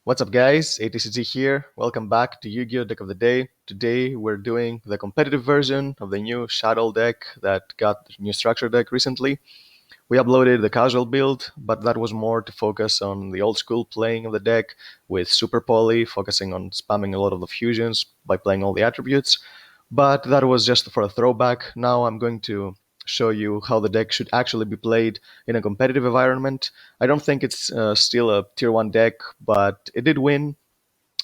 What's up guys, ATCG here. Welcome back to Yu-Gi-Oh! Deck of the Day. Today we're doing the competitive version of the new Shaddoll deck that got the new structure deck recently. We uploaded the casual build, but that was more to focus on the old school playing of the deck with Super Poly, focusing on spamming a lot of the fusions by playing all the attributes. But that was just for a throwback. Now I'm going to show you how the deck should actually be played in a competitive environment. I don't think it's still a tier 1 deck, but it did win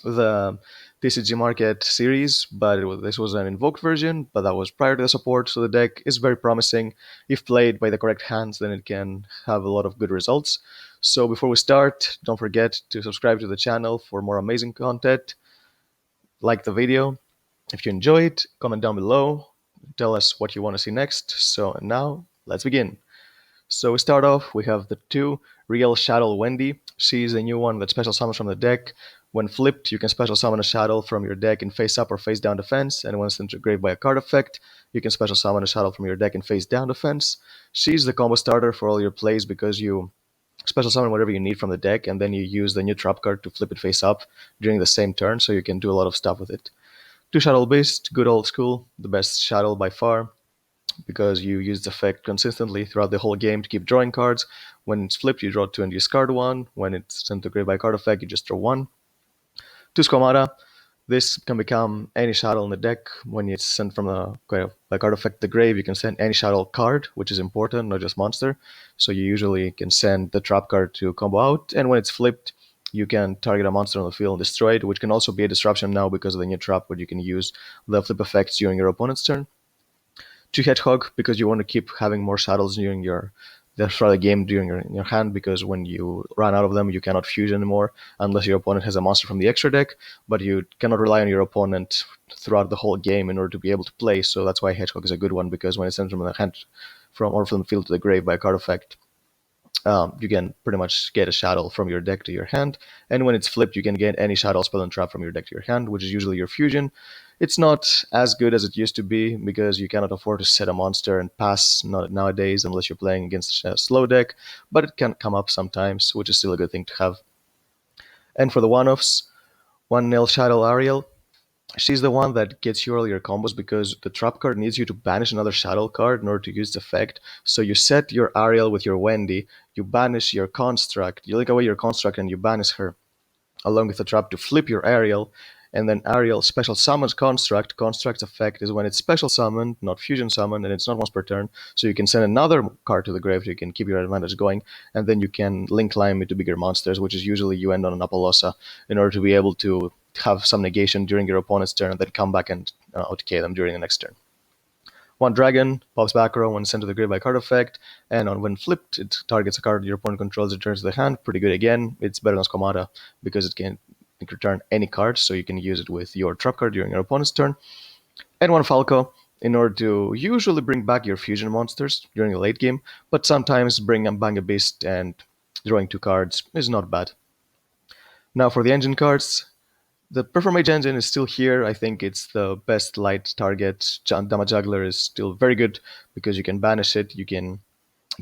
the TCG Market series, but this was an invoked version, but that was prior to the support, so the deck is very promising. If played by the correct hands, then it can have a lot of good results. So before we start, don't forget to subscribe to the channel for more amazing content. Like the video. If you enjoy it, comment down below, tell us what you want to see next. So now, let's begin. So we start off, we have the 2 real Shaddoll Wendy. She's a new one that special summons from the deck. When flipped, you can special summon a Shaddoll from your deck in face up or face down defense, and when sent to grave by a card effect, you can special summon a Shaddoll from your deck in face down defense. She's the combo starter for all your plays because you special summon whatever you need from the deck, and then you use the new trap card to flip it face up during the same turn, so you can do a lot of stuff with it. 2 Shaddoll Beast, good old school, the best Shaddoll by far, because you use the effect consistently throughout the whole game to keep drawing cards. When it's flipped, you draw 2 and discard 1. When it's sent to grave by card effect, you just draw 1. 2 Squamata, this can become any Shaddoll in the deck. When it's sent from the card effect to the grave, you can send any Shaddoll card, which is important, not just monster. So you usually can send the trap card to combo out, and when it's flipped, you can target a monster on the field and destroy it, which can also be a disruption now because of the new trap where you can use the flip effects during your opponent's turn. 2 Hedgehog, because you want to keep having more Shaddolls during throughout the game during your hand, because when you run out of them, you cannot fuse anymore unless your opponent has a monster from the extra deck, but you cannot rely on your opponent throughout the whole game in order to be able to play, so that's why Hedgehog is a good one, because when it's sent from the hand or from the field to the grave by a card effect, you can pretty much get a Shaddoll from your deck to your hand, and when it's flipped, you can get any Shaddoll spell and trap from your deck to your hand, which is usually your fusion. It's not as good as it used to be because you cannot afford to set a monster and pass nowadays unless you're playing against a slow deck, but it can come up sometimes, which is still a good thing to have. And for the one-offs, 1-0 Shaddoll Ariel. She's the one that gets you all your combos because the trap card needs you to banish another Shaddoll card in order to use the effect. So you set your Ariel with your Wendy, you banish your construct, you lick away your construct and you banish her, along with the trap to flip your Ariel, and then Ariel special summons construct. Construct's effect is when it's special summoned, not fusion summoned, and it's not once per turn, so you can send another card to the grave so you can keep your advantage going, and then you can link climb into bigger monsters, which is usually you end on an Apollosa in order to be able to have some negation during your opponent's turn and then come back and OTK them during the next turn. 1 Dragon pops back row when sent to the grave by card effect, and when flipped, it targets a card your opponent controls, returns to the hand. Pretty good again. It's better than Squamata because it can return any card, so you can use it with your trap card during your opponent's turn. And 1 Falco in order to usually bring back your fusion monsters during the late game, but sometimes bring back a beast and drawing 2 cards is not bad. Now for the engine cards. The Performage Engine is still here. I think it's the best light target. Dama Juggler is still very good because you can banish it. You can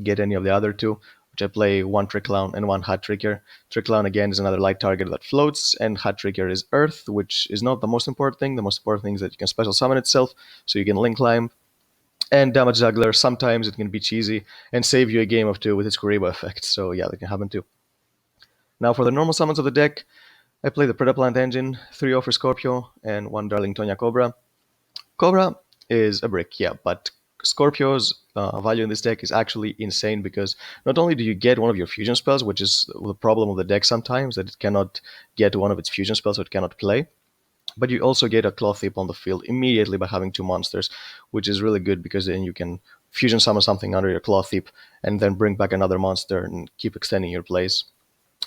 get any of the other 2, which I play 1 Trick Clown and 1 Hat Tricker. Trick Clown again is another light target that floats, and Hat Tricker is Earth, which is not the most important thing. The most important thing is that you can special summon itself, so you can link climb. And Dama Juggler, sometimes it can be cheesy and save you a game of 2 with its Kuriboh effect, so yeah, that can happen too. Now for the normal summons of the deck, I play the Predaplant Engine, 3 for Scorpio, and 1 Darling Tonya Cobra. Cobra is a brick, yeah, but Scorpio's value in this deck is actually insane because not only do you get one of your fusion spells, which is the problem of the deck sometimes, that it cannot get one of its fusion spells, so it cannot play, but you also get a Claw Thief on the field immediately by having 2 monsters, which is really good because then you can fusion summon something under your Claw Thief and then bring back another monster and keep extending your plays.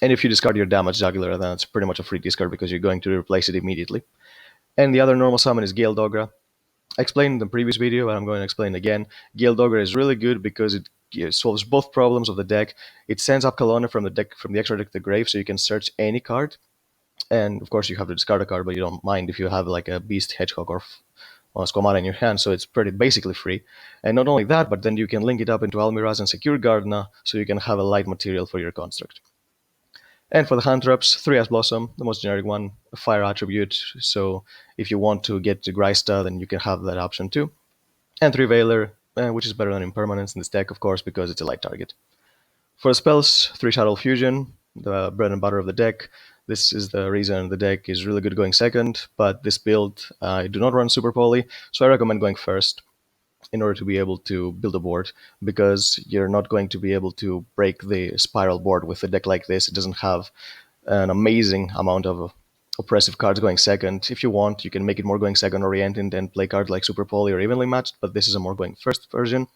And if you discard your Damage Juggler, then it's pretty much a free discard because you're going to replace it immediately. And the other normal summon is Gale Dogra. I explained in the previous video, but I'm going to explain again. Gale Dogra is really good because it solves both problems of the deck. It sends up Kalona from the extra deck to the grave, so you can search any card. And of course, you have to discard a card, but you don't mind if you have like a Beast, Hedgehog, or Squamata in your hand, so it's pretty basically free. And not only that, but then you can link it up into Almiraj and Secure Gardener, so you can have a light material for your construct. And for the hand traps, 3 Ice Blossom, the most generic one, a fire attribute, so if you want to get to Greista, then you can have that option too. And 3 Veiler, which is better than Impermanence in this deck, of course, because it's a light target. For the spells, 3 Shaddoll Fusion, the bread and butter of the deck. This is the reason the deck is really good going second, but this build I do not run super poly, so I recommend going first in order to be able to build a board, because you're not going to be able to break the spiral board with a deck like this. It doesn't have an amazing amount of oppressive cards going second. If you want, you can make it more going second oriented and play cards like Super Poly or Evenly Matched, but this is a more going first version.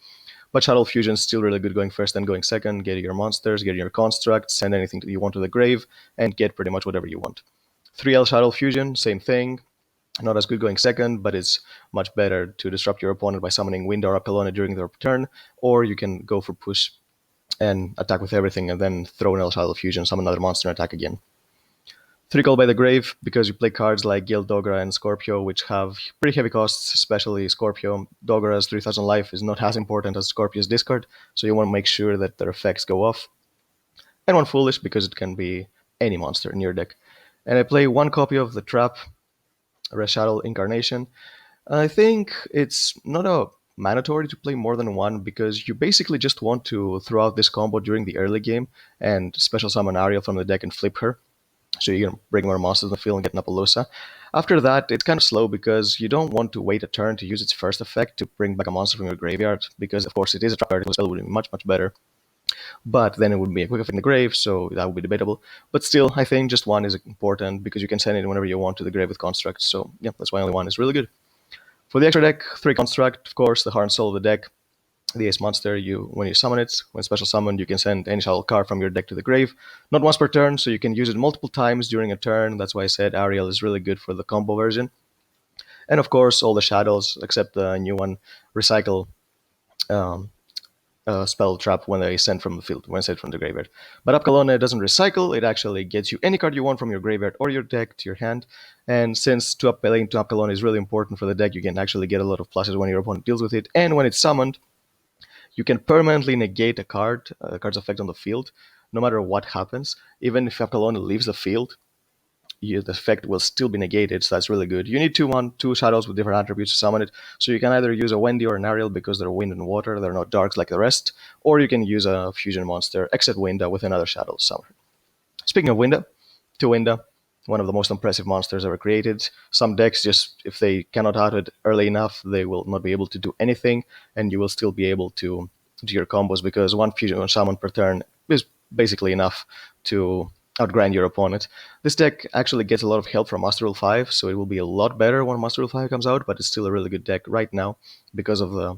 But Shaddoll Fusion is still really good going first and going second, getting your monsters, getting your constructs, send anything you want to the grave, and get pretty much whatever you want. 3L Shaddoll Fusion, same thing. Not as good going second, but it's much better to disrupt your opponent by summoning Wind or Apollonia during their turn, or you can go for push and attack with everything and then throw an El Shaddoll Fusion, summon another monster, and attack again. 3 Call by the Grave, because you play cards like Guild Dogra and Scorpio, which have pretty heavy costs, especially Scorpio. Dogra's 3000 life is not as important as Scorpio's discard, so you want to make sure that their effects go off. And 1 Foolish, because it can be any monster in your deck. And I play 1 copy of the Trap, Shaddoll Incarnation. I think it's not a mandatory to play more than 1, because you basically just want to throw out this combo during the early game and special summon Ariel from the deck and flip her. So you can bring more monsters in the field and get Napalosa. After that, it's kind of slow because you don't want to wait a turn to use its first effect to bring back a monster from your graveyard, because of course it is a trap card, the spell would be much, much better. But then it would be a quick effect in the grave, so that would be debatable. But still, I think just 1 is important, because you can send it whenever you want to the grave with constructs, so yeah, that's why only 1 is really good. For the extra deck, 3 construct, of course, the heart and soul of the deck. The ace monster, when you summon it, when special summoned, you can send any Shaddoll card from your deck to the grave. Not once per turn, so you can use it multiple times during a turn. That's why I said Ariel is really good for the combo version. And of course, all the Shaddows, except the new one, recycle spell trap when they send from the field, when sent from the graveyard. But Apkalone doesn't recycle, it actually gets you any card you want from your graveyard or your deck to your hand. And since playing to Apkalone is really important for the deck, you can actually get a lot of pluses when your opponent deals with it. And when it's summoned, you can permanently negate a card's effect on the field, no matter what happens. Even if Apkalone leaves the field, the effect will still be negated, so that's really good. You need two Shaddows with different attributes to summon it, so you can either use a Wendy or an Ariel because they're wind and water, they're not darks like the rest, or you can use a fusion monster, except Winda, with another Shaddoll summoner. Speaking of Winda, 2 Winda, one of the most impressive monsters ever created. Some decks, just if they cannot out it early enough, they will not be able to do anything, and you will still be able to do your combos, because 1 fusion summon per turn is basically enough to outgrind your opponent. This deck actually gets a lot of help from Master Rule 5, so it will be a lot better when Master Rule 5 comes out, but it's still a really good deck right now because of the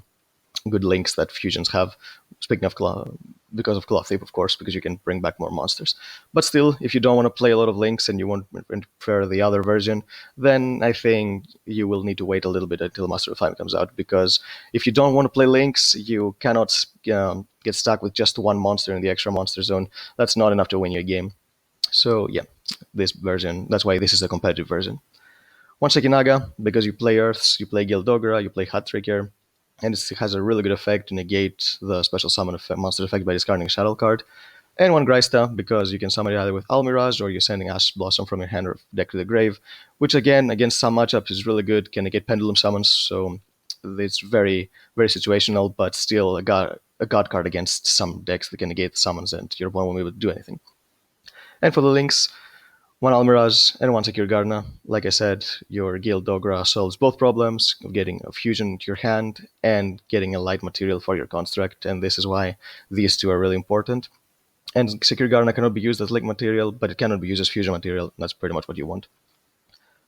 good links that fusions have. Speaking of because of Clothip, of course, because you can bring back more monsters. But still, if you don't want to play a lot of links and you want to prefer the other version, then I think you will need to wait a little bit until Master of 5 comes out, because if you don't want to play links, you cannot get stuck with just 1 monster in the extra monster zone. That's not enough to win you a game. So yeah, this version, that's why this is a competitive version. 1 Sekinaga, because you play Earths, you play Gildogra, you play Hat Tricker, and it has a really good effect to negate the special summon monster effect by discarding a Shaddoll card. And 1 Greista, because you can summon it either with Almiraj or you're sending Ash Blossom from your hand or deck to the grave, which again, against some matchups is really good, can negate Pendulum summons, so it's very, very situational, but still a god card against some decks that can negate the summons and your opponent won't be able to do anything. And for the links, 1 Almiraj and 1 Secure Gardener. Like I said, your Guild Dogra solves both problems of getting a fusion to your hand and getting a light material for your construct, and this is why these 2 are really important. And Secure Gardener cannot be used as link material, but it cannot be used as fusion material, and that's pretty much what you want.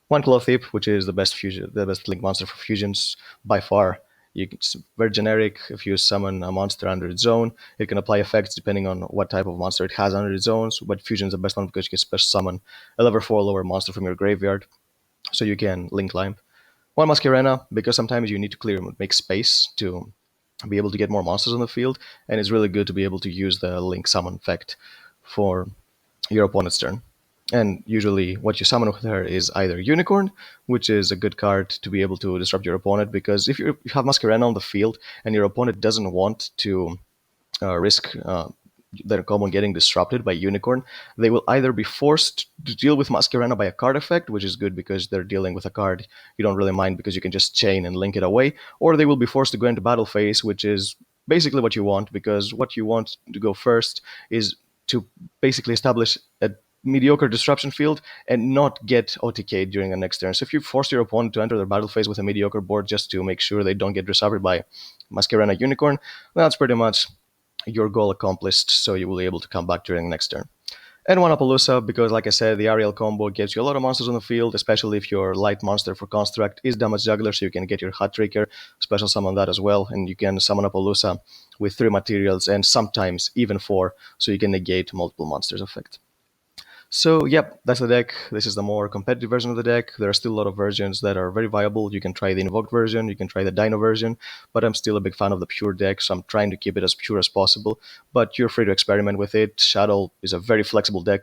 1 Clothip, which is the best link monster for fusions by far. It's very generic. If you summon a monster under its zone, it can apply effects depending on what type of monster it has under its zones, but fusion is the best one because you can special summon a level 4 lower monster from your graveyard, so you can link climb. 1 Masquerena, because sometimes you need to make space to be able to get more monsters on the field, and it's really good to be able to use the link summon effect for your opponent's turn. And usually, what you summon with her is either Unicorn, which is a good card to be able to disrupt your opponent, because if you have Masquerena on the field and your opponent doesn't want to risk their common getting disrupted by Unicorn, they will either be forced to deal with Masquerena by a card effect, which is good because they're dealing with a card you don't really mind because you can just chain and link it away, or they will be forced to go into battle phase, which is basically what you want, because what you want to go first is to basically establish a mediocre disruption field and not get OTK'd during the next turn. So if you force your opponent to enter their battle phase with a mediocre board just to make sure they don't get disrupted by Masquerena Unicorn, that's pretty much your goal accomplished, so you will be able to come back during the next turn. And one Appaloosa, because like I said, the Ariel combo gives you a lot of monsters on the field, especially if your light monster for Construct is Damage Juggler, so you can get your Hat Trigger, special summon that as well, and you can summon Appaloosa with 3 materials and sometimes even 4, so you can negate multiple monsters effect. So, yep, that's the deck. This is the more competitive version of the deck. There are still a lot of versions that are very viable. You can try the Invoked version, you can try the Dino version, but I'm still a big fan of the pure deck, so I'm trying to keep it as pure as possible. But you're free to experiment with it. Shaddoll is a very flexible deck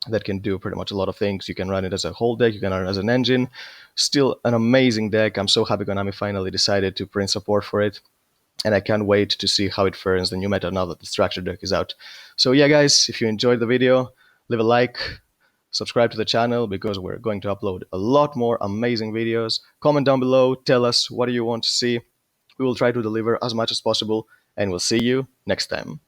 that can do pretty much a lot of things. You can run it as a whole deck, you can run it as an engine. Still an amazing deck. I'm so happy Konami finally decided to print support for it, and I can't wait to see how it fares in the new meta now that the structure deck is out. So yeah, guys, if you enjoyed the video, leave a like, subscribe to the channel because we're going to upload a lot more amazing videos. Comment down below, tell us what do you want to see. We will try to deliver as much as possible, and we'll see you next time.